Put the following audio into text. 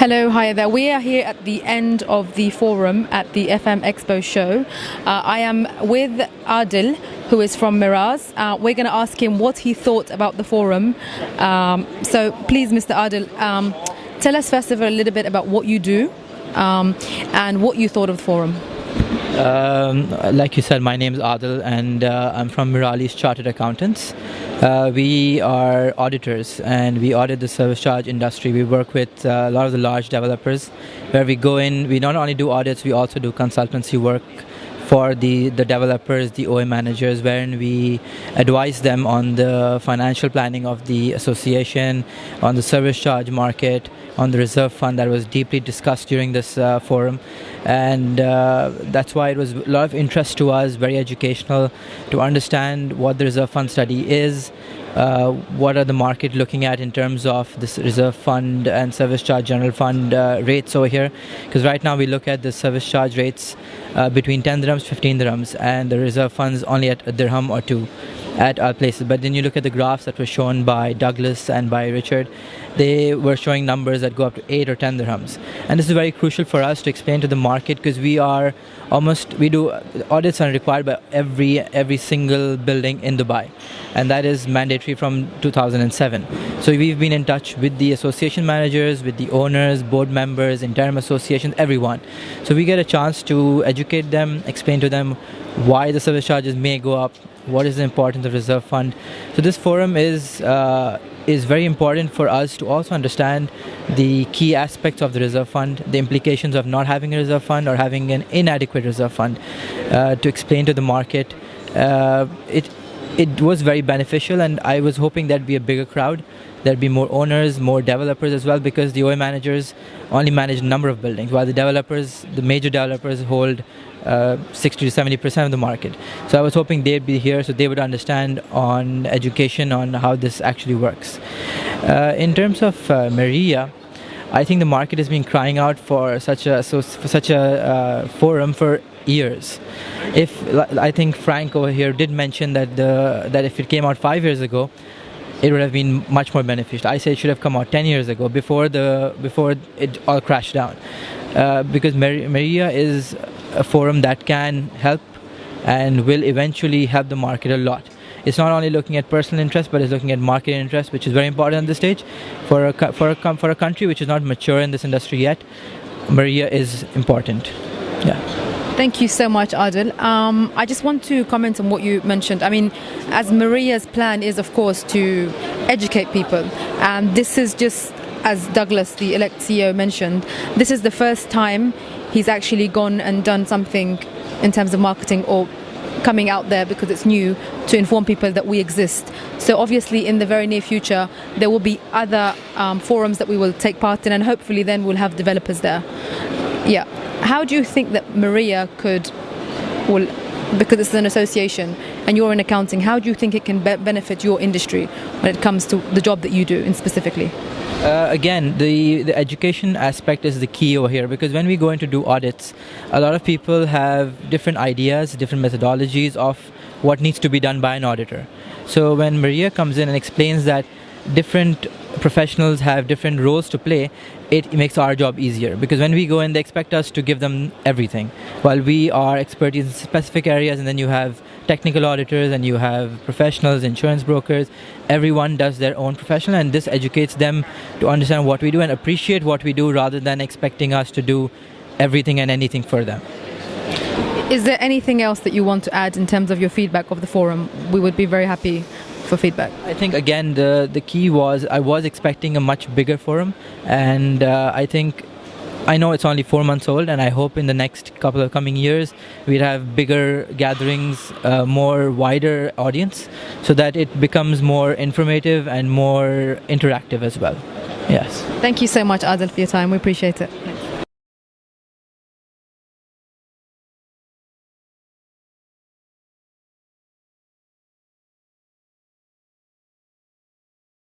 Hello, hi there. We are here at the end of the forum at the FM Expo show. I am with Adil, who is from MERAS. We're going to ask him what he thought about the forum. So please, Mr. Adil, tell us first of all a little bit about what you do and what you thought of the forum. Like you said, my name is Adil and I'm from MERALI's Chartered Accountants. We are auditors and we audit the service charge industry. We work with a lot of the large developers where we go in, we not only do audits, we also do consultancy work for the developers, the OA managers, wherein we advise them on the financial planning of the association, on the service charge market, on the reserve fund that was deeply discussed during this forum. And that's why it was a lot of interest to us, very educational, to understand what the reserve fund study is, what are the market looking at in terms of this reserve fund and service charge general fund rates over here. Because right now we look at the service charge rates between 10 dirhams, 15 dirhams, and the reserve funds only at a dirham or two at our places. But then you look at the graphs that were shown by Douglas and by Richard, they were showing numbers that go up to 8 or 10 dirhams. And this is very crucial for us to explain to the market, because we do audits are required by every single building in Dubai, and that is mandatory from 2007. So we've been in touch with the association managers, with the owners, board members, interim associations, everyone. So we get a chance to educate them, explain to them why the service charges may go up, what is the importance of reserve fund. So this forum is very important for us to also understand the key aspects of the reserve fund, the implications of not having a reserve fund or having an inadequate reserve fund, to explain to the market. It was very beneficial, and I was hoping there'd be a bigger crowd. There'd be more owners, more developers as well, because the OA managers only manage a number of buildings, while the major developers hold 60 to 70% of the market. So I was hoping they'd be here so they would understand on education on how this actually works. In terms of MEREIA, I think the market has been crying out for such a forum for years. I think Frank over here did mention that if it came out 5 years ago, it would have been much more beneficial. I say it should have come out 10 years ago, before it all crashed down, because MEREIA is a forum that can help and will eventually help the market a lot. It's not only looking at personal interest, but it's looking at market interest, which is very important at this stage. For a country which is not mature in this industry yet, MEREIA is important. Yeah. Thank you so much, Adil. I just want to comment on what you mentioned. I mean, as MEREIA's plan is, of course, to educate people. And this is just, as Douglas, the elect CEO, mentioned, this is the first time he's actually gone and done something in terms of marketing or coming out there, because it's new, to inform people that we exist. So obviously in the very near future there will be other forums that we will take part in, and hopefully then we'll have developers there. Yeah. How do you think that MEREIA because it's an association and you're in accounting, how do you think it can benefit your industry when it comes to the job that you do specifically? Again, the education aspect is the key over here, because when we go in to do audits, a lot of people have different ideas, different methodologies of what needs to be done by an auditor. So when MEREIA comes in and explains that different professionals have different roles to play, it makes our job easier, because when we go in, they expect us to give them everything, while we are expertise in specific areas, and then you have technical auditors and you have professionals, insurance brokers. Everyone does their own profession, and this educates them to understand what we do and appreciate what we do, rather than expecting us to do everything and anything for them. Is there anything else that you want to add in terms of your feedback of the forum? We would be very happy for feedback. I think again the key was, I was expecting a much bigger forum, and I know it's only 4 months old, and I hope in the next couple of coming years we'll have bigger gatherings, more wider audience, so that it becomes more informative and more interactive as well. Yes. Thank you so much, Adil, for your time. We appreciate it.